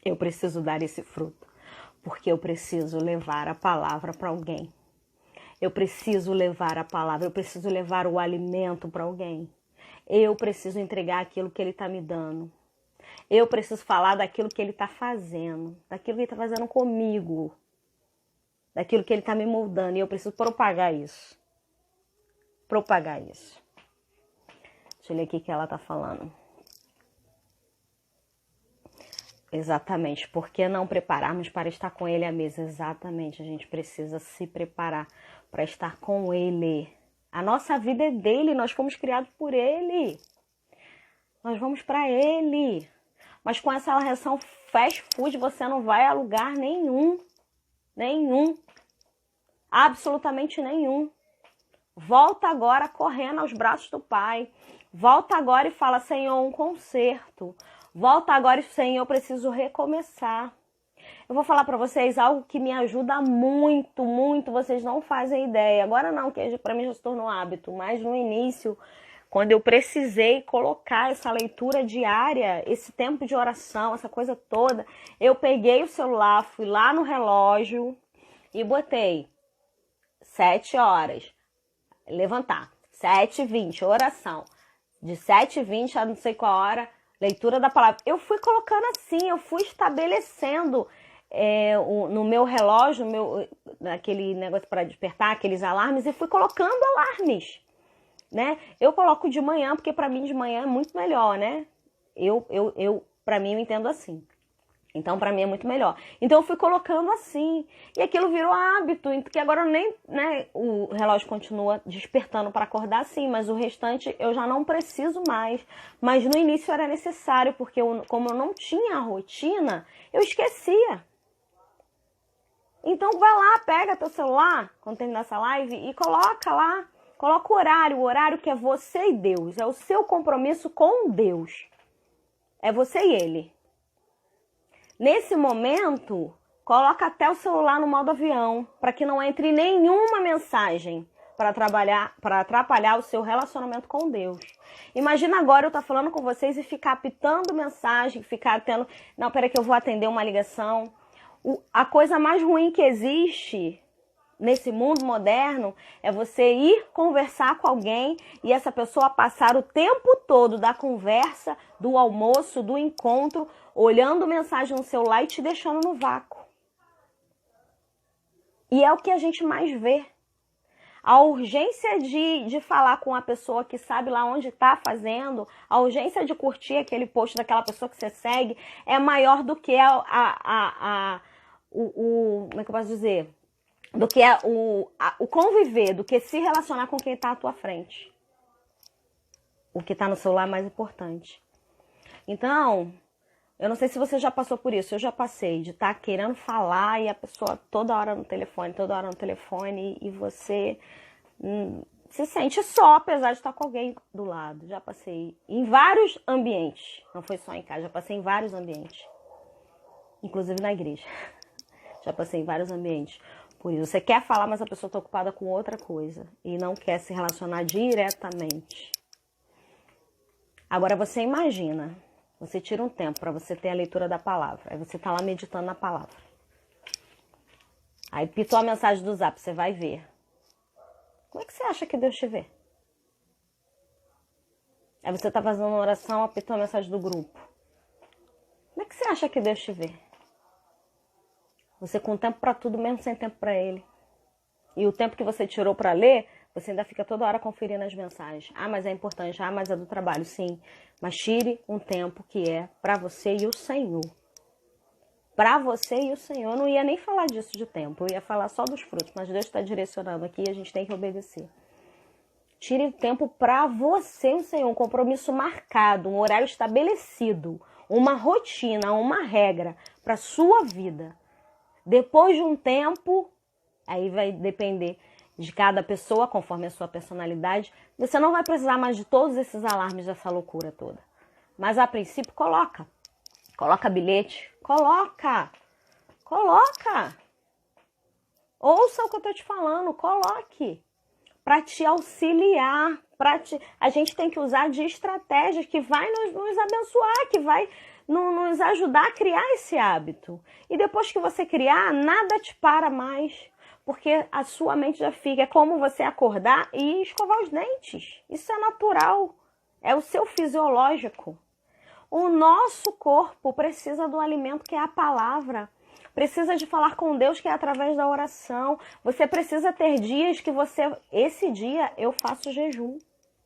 Eu preciso dar esse fruto, porque eu preciso levar a palavra para alguém. Eu preciso levar a palavra, eu preciso levar o alimento para alguém. Eu preciso entregar aquilo que ele está me dando. Eu preciso falar daquilo que ele está fazendo, daquilo que ele está fazendo comigo, daquilo que ele está me moldando. E eu preciso propagar isso. Propagar isso. Deixa eu ler aqui o que ela está falando. Exatamente, por que não prepararmos para estar com ele à mesa? Exatamente, a gente precisa se preparar para estar com ele. A nossa vida é dele, nós fomos criados por ele. Nós vamos para ele. Mas com essa reação fast food você não vai a lugar nenhum. Nenhum. Absolutamente nenhum. Volta agora correndo aos braços do Pai. Volta agora e fala, Senhor, um conserto. Volta agora e, Senhor, eu preciso recomeçar. Eu vou falar para vocês algo que me ajuda muito, muito. Vocês não fazem ideia. Agora não, que para mim já se tornou hábito. Mas no início, quando eu precisei colocar essa leitura diária, esse tempo de oração, essa coisa toda, eu peguei o celular, fui lá no relógio e botei 7 horas. Levantar. 7h20, oração. De 7h20 a não sei qual hora... leitura da palavra. Eu fui colocando assim, eu fui estabelecendo no meu relógio, aquele negócio para despertar, aqueles alarmes, e fui colocando alarmes, né? Eu coloco de manhã, porque para mim de manhã é muito melhor, né? Para mim eu entendo assim. Então, para mim é muito melhor. Então, eu fui colocando assim. E aquilo virou hábito. Que agora nem, né, o relógio continua despertando para acordar assim. Mas o restante eu já não preciso mais. Mas no início era necessário. Porque como eu não tinha a rotina, eu esquecia. Então, vai lá, pega teu celular, quando terminar essa live, e coloca lá. Coloca o horário que é você e Deus. É o seu compromisso com Deus. É você e Ele. Nesse momento, coloca até o celular no modo avião, para que não entre nenhuma mensagem para atrapalhar o seu relacionamento com Deus. Imagina agora eu estar falando com vocês e ficar apitando mensagem, ficar tendo... Não, peraí que eu vou atender uma ligação. A coisa mais ruim que existe nesse mundo moderno é você ir conversar com alguém e essa pessoa passar o tempo todo da conversa, do almoço, do encontro, olhando mensagem no celular e te deixando no vácuo. E é o que a gente mais vê. A urgência de falar com a pessoa que sabe lá onde está fazendo, a urgência de curtir aquele post daquela pessoa que você segue é maior do que como é que eu posso dizer? Do que o conviver, do que se relacionar com quem está à tua frente. O que está no celular é mais importante. Então, eu não sei se você já passou por isso. Eu já passei de estar querendo falar e a pessoa toda hora no telefone, e você se sente só, apesar de estar com alguém do lado. Já passei em vários ambientes. Não foi só em casa, já passei em vários ambientes. inclusive na igreja. Já passei em vários ambientes. Por isso, você quer falar, mas a pessoa está ocupada com outra coisa e não quer se relacionar diretamente. Agora você imagina, você tira um tempo para você ter a leitura da palavra. Aí você está lá meditando na palavra. Aí pitou a mensagem do Zap, você vai ver. Como é que você acha que Deus te vê? Aí você está fazendo uma oração, apitou a mensagem do grupo. Como é que você acha que Deus te vê? Você com tempo para tudo, mesmo sem tempo para Ele. E o tempo que você tirou para ler, você ainda fica toda hora conferindo as mensagens. Ah, mas é importante. Ah, mas é do trabalho. Sim, mas tire um tempo que é para você e o Senhor. Para você e o Senhor. Eu não ia nem falar disso de tempo. Eu ia falar só dos frutos. Mas Deus está direcionando aqui e a gente tem que obedecer. Tire o tempo para você e o Senhor. Um compromisso marcado, um horário estabelecido. Uma rotina, uma regra para sua vida. Depois de um tempo, aí vai depender de cada pessoa, conforme a sua personalidade, você não vai precisar mais de todos esses alarmes dessa loucura toda. Mas a princípio, coloca. Coloca bilhete. Coloca. Ouça o que eu tô te falando, coloque. Para te auxiliar. A gente tem que usar de estratégias que vai nos abençoar, que vai nos ajudar a criar esse hábito. E depois que você criar, nada te para mais. Porque a sua mente já fica. É como você acordar e escovar os dentes. Isso é natural. É o seu fisiológico. O nosso corpo precisa do alimento que é a palavra. Precisa de falar com Deus, que é através da oração. Você precisa ter dias que esse dia eu faço jejum.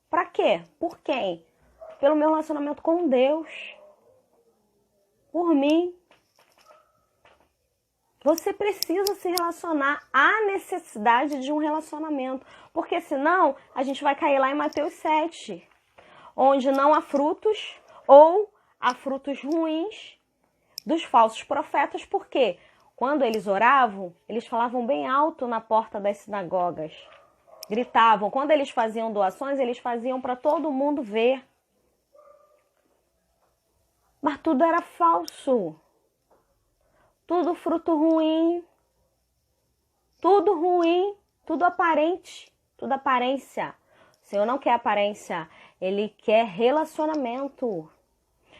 Para quê? Por quem? Pelo meu relacionamento com Deus. Por mim. Você precisa se relacionar. Há necessidade de um relacionamento. Porque senão a gente vai cair lá em Mateus 7. Onde não há frutos ou há frutos ruins dos falsos profetas. Por quê? Quando eles oravam, eles falavam bem alto na porta das sinagogas. Gritavam. Quando eles faziam doações, eles faziam para todo mundo ver. Mas tudo era falso. Tudo fruto ruim. Tudo ruim. Tudo aparente. Tudo aparência. O Senhor não quer aparência. Ele quer relacionamento.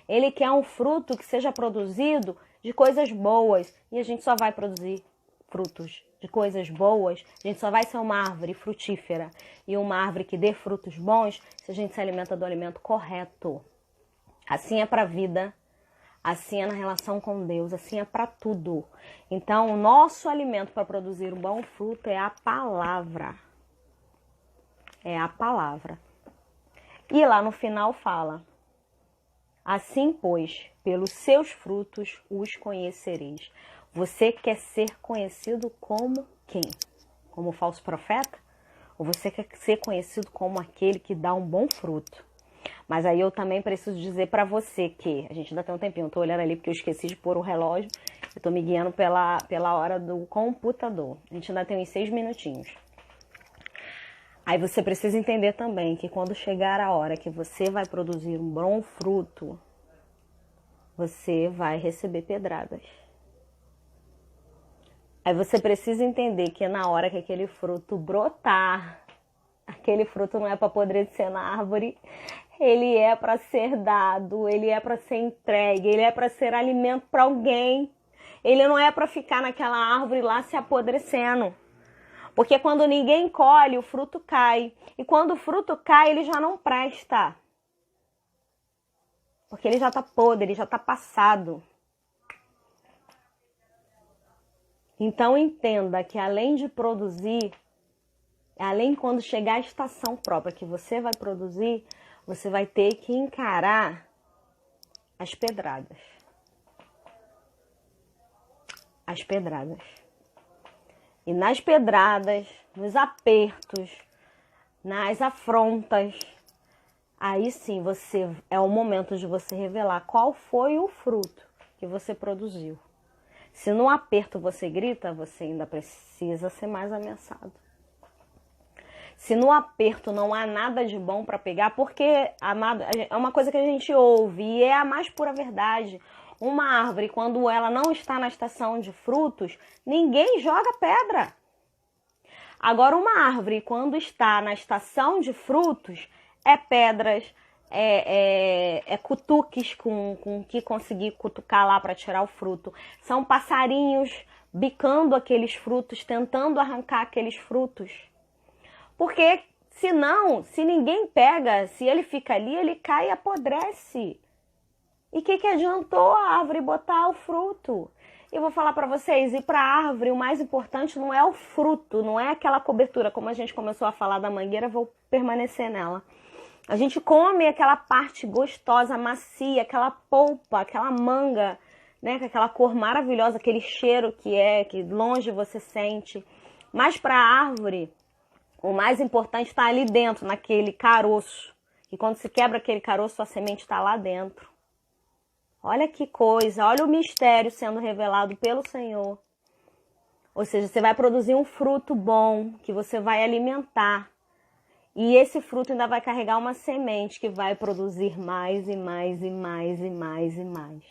Ele quer um fruto que seja produzido de coisas boas. E a gente só vai produzir frutos de coisas boas. A gente só vai ser uma árvore frutífera e uma árvore que dê frutos bons se a gente se alimenta do alimento correto. Assim é para a vida. Assim é na relação com Deus. Assim é para tudo. Então, o nosso alimento para produzir um bom fruto é a palavra. É a palavra. E lá no final fala: assim, pois, pelos seus frutos os conhecereis. Você quer ser conhecido como quem? Como falso profeta? Ou você quer ser conhecido como aquele que dá um bom fruto? Mas aí eu também preciso dizer para você que... A gente ainda tem um tempinho, eu tô olhando ali porque eu esqueci de pôr o relógio. Eu tô me guiando pela hora do computador. A gente ainda tem uns 6 minutinhos. Aí você precisa entender também que quando chegar a hora que você vai produzir um bom fruto, você vai receber pedradas. Aí você precisa entender que na hora que aquele fruto brotar, aquele fruto não é para apodrecer na árvore, ele é para ser dado, ele é para ser entregue, ele é para ser alimento para alguém. Ele não é para ficar naquela árvore lá se apodrecendo. Porque quando ninguém colhe, o fruto cai. E quando o fruto cai, ele já não presta. Porque ele já está podre, ele já está passado. Então entenda que além de produzir, além quando chegar a estação própria que você vai produzir, você vai ter que encarar as pedradas. As pedradas. E nas pedradas, nos apertos, nas afrontas, aí sim é o momento de você revelar qual foi o fruto que você produziu. Se no aperto você grita, você ainda precisa ser mais ameaçado. Se no aperto não há nada de bom para pegar, porque, amado, é uma coisa que a gente ouve e é a mais pura verdade. Uma árvore, quando ela não está na estação de frutos, ninguém joga pedra. Agora, uma árvore, quando está na estação de frutos, é pedras, cutuques com que conseguir cutucar lá para tirar o fruto. São passarinhos bicando aqueles frutos, tentando arrancar aqueles frutos. Porque senão, se ninguém pega, se ele fica ali, ele cai e apodrece. E o que adiantou a árvore botar o fruto? Eu vou falar para vocês, e para a árvore o mais importante não é o fruto, não é aquela cobertura, como a gente começou a falar da mangueira, vou permanecer nela. A gente come aquela parte gostosa, macia, aquela polpa, aquela manga, né, com aquela cor maravilhosa, aquele cheiro que longe você sente. Mas para a árvore, o mais importante está ali dentro, naquele caroço. E quando se quebra aquele caroço, a semente está lá dentro. Olha que coisa, olha o mistério sendo revelado pelo Senhor. Ou seja, você vai produzir um fruto bom, que você vai alimentar. E esse fruto ainda vai carregar uma semente que vai produzir mais e mais e mais e mais e mais.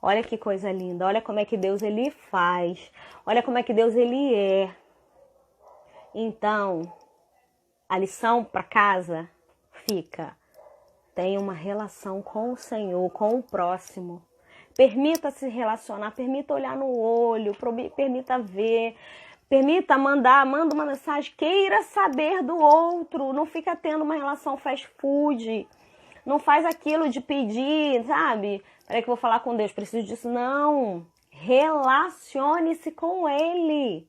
Olha que coisa linda, olha como é que Deus ele faz. Olha como é que Deus ele é. Então, a lição para casa fica: tenha uma relação com o Senhor, com o próximo. Permita se relacionar, permita olhar no olho, permita ver, permita manda uma mensagem, queira saber do outro, não fica tendo uma relação fast food, não faz aquilo de pedir, sabe? Peraí que eu vou falar com Deus, preciso disso. Não, relacione-se com Ele.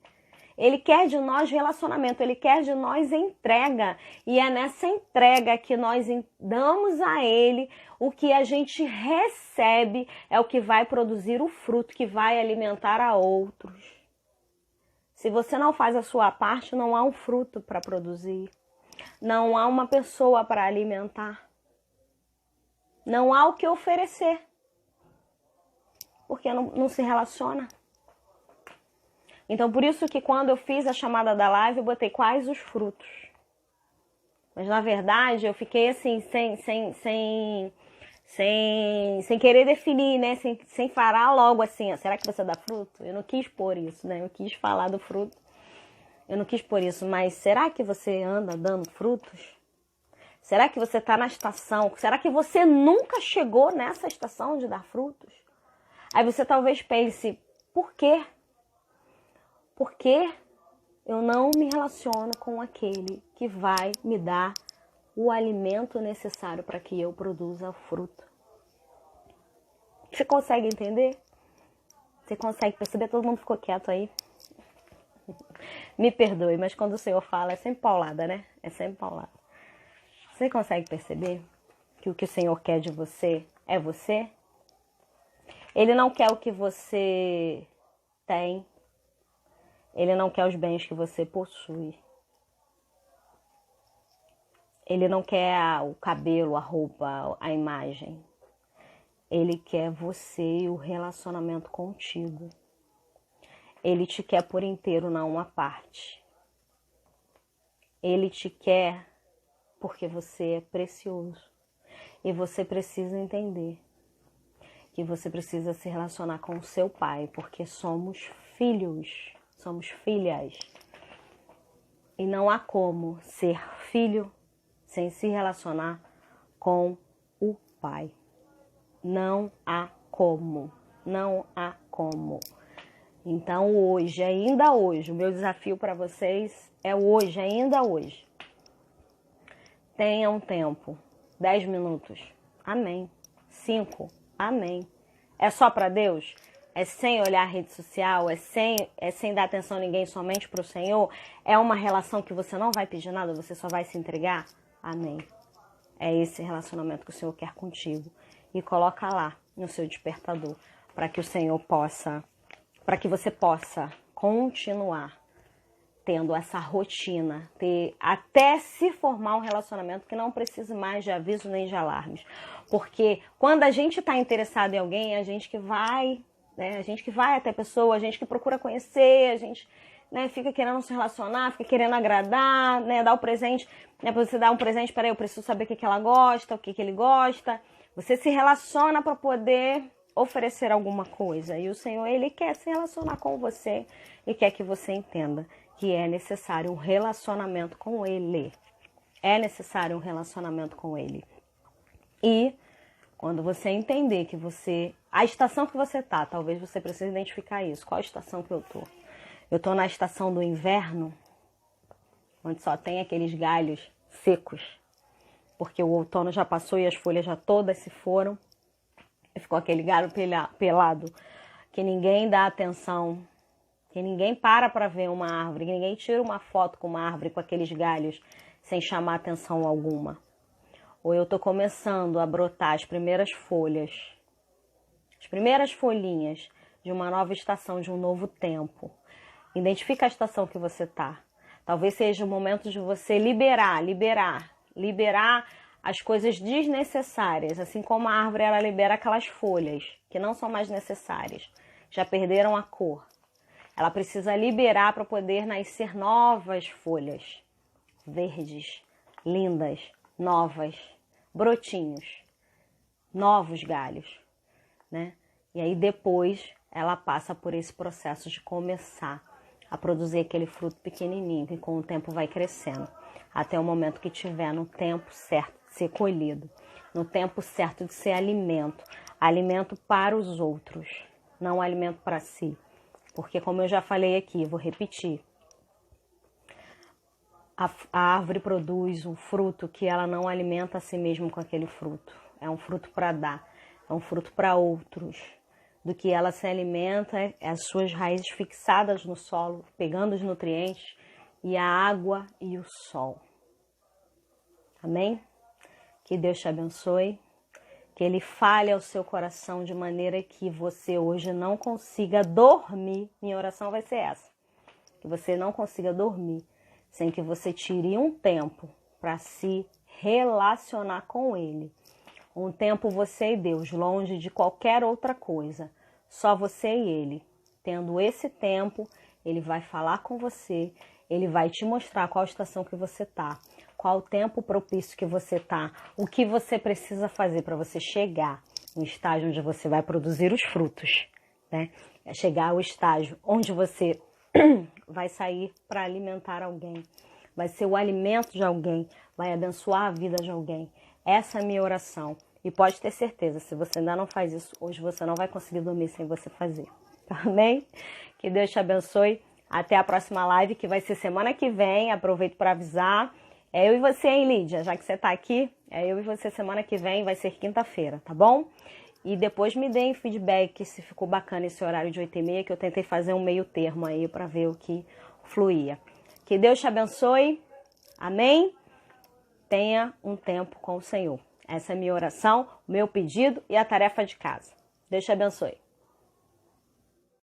Ele quer de nós relacionamento, Ele quer de nós entrega. E é nessa entrega que nós damos a Ele, o que a gente recebe é o que vai produzir o fruto, que vai alimentar a outros. Se você não faz a sua parte, não há um fruto para produzir. Não há uma pessoa para alimentar. Não há o que oferecer. Porque não se relaciona. Então, por isso que quando eu fiz a chamada da live, eu botei quais os frutos. Mas, na verdade, eu fiquei assim, sem querer definir, né? Sem falar logo assim, ó, será que você dá fruto? Eu não quis pôr isso, né? Eu quis falar do fruto. Eu não quis pôr isso, mas será que você anda dando frutos? Será que você está na estação? Será que você nunca chegou nessa estação de dar frutos? Aí você talvez pense, por quê? Porque eu não me relaciono com aquele que vai me dar o alimento necessário para que eu produza o fruto. Você consegue entender? Você consegue perceber? Todo mundo ficou quieto aí. Me perdoe, mas quando o Senhor fala é sempre paulada, né? É sempre paulada. Você consegue perceber que o Senhor quer de você é você? Ele não quer o que você tem. Ele não quer os bens que você possui. Ele não quer o cabelo, a roupa, a imagem. Ele quer você e o relacionamento contigo. Ele te quer por inteiro, não uma parte. Ele te quer porque você é precioso. E você precisa entender que você precisa se relacionar com o seu pai, porque somos filhos. Somos filhas. E não há como ser filho sem se relacionar com o pai. Não há como. Não há como. Então hoje, ainda hoje, o meu desafio para vocês é hoje, ainda hoje. Tenha um tempo. 10 minutos. Amém. 5. Amém. É só para Deus? É sem olhar a rede social, é sem dar atenção a ninguém, somente para o Senhor? É uma relação que você não vai pedir nada, você só vai se entregar? Amém. É esse relacionamento que o Senhor quer contigo. E coloca lá no seu despertador, para que o Senhor possa, para que você possa continuar tendo essa rotina, até se formar um relacionamento que não precise mais de aviso nem de alarmes. Porque quando a gente está interessado em alguém, é a gente que vai... né? A gente que vai até a pessoa, a gente que procura conhecer, a gente, né, fica querendo se relacionar, fica querendo agradar, né, dar o presente, né, pra você dar um presente, peraí, eu preciso saber o que ela gosta, o que ele gosta. Você se relaciona para poder oferecer alguma coisa. E o Senhor, Ele quer se relacionar com você e quer que você entenda que é necessário um relacionamento com Ele. É necessário um relacionamento com Ele. E quando você entender que a estação que você tá, talvez você precise identificar isso. Qual estação que eu tô? Eu tô na estação do inverno, onde só tem aqueles galhos secos, porque o outono já passou e as folhas já todas se foram. E ficou aquele galho pelado, que ninguém dá atenção, que ninguém para ver uma árvore, que ninguém tira uma foto com uma árvore com aqueles galhos sem chamar atenção alguma. Ou eu tô começando a brotar as primeiras folhas, as primeiras folhinhas de uma nova estação, de um novo tempo. Identifica a estação que você tá. Talvez seja o momento de você liberar as coisas desnecessárias, assim como a árvore ela libera aquelas folhas que não são mais necessárias, já perderam a cor. Ela precisa liberar para poder nascer novas folhas, verdes, lindas, novas, brotinhos, novos galhos, né? E aí depois ela passa por esse processo de começar a produzir aquele fruto pequenininho, que com o tempo vai crescendo, até o momento que tiver no tempo certo de ser colhido, no tempo certo de ser alimento, alimento para os outros, não alimento para si. Porque como eu já falei aqui, vou repetir, a árvore produz um fruto que ela não alimenta a si mesma com aquele fruto. É um fruto para dar, é um fruto para outros. Do que ela se alimenta é as suas raízes fixadas no solo, pegando os nutrientes e a água e o sol. Amém? Que Deus te abençoe, que Ele fale ao seu coração de maneira que você hoje não consiga dormir. Minha oração vai ser essa, que você não consiga dormir sem que você tire um tempo para se relacionar com Ele. Um tempo você e Deus, longe de qualquer outra coisa, só você e Ele. Tendo esse tempo, Ele vai falar com você, Ele vai te mostrar qual estação que você tá, qual o tempo propício que você tá, o que você precisa fazer para você chegar no estágio onde você vai produzir os frutos, né? É chegar ao estágio onde você vai sair para alimentar alguém, vai ser o alimento de alguém, vai abençoar a vida de alguém. Essa é a minha oração. E pode ter certeza, se você ainda não faz isso, hoje você não vai conseguir dormir sem você fazer. Amém? Que Deus te abençoe. Até a próxima live, que vai ser semana que vem. Aproveito para avisar. É eu e você, hein, Lídia? Já que você tá aqui, é eu e você semana que vem, vai ser quinta-feira, tá bom? E depois me deem feedback se ficou bacana esse horário de 8h30, que eu tentei fazer um meio termo aí para ver o que fluía. Que Deus te abençoe. Amém? Tenha um tempo com o Senhor. Essa é a minha oração, o meu pedido e a tarefa de casa. Deus te abençoe.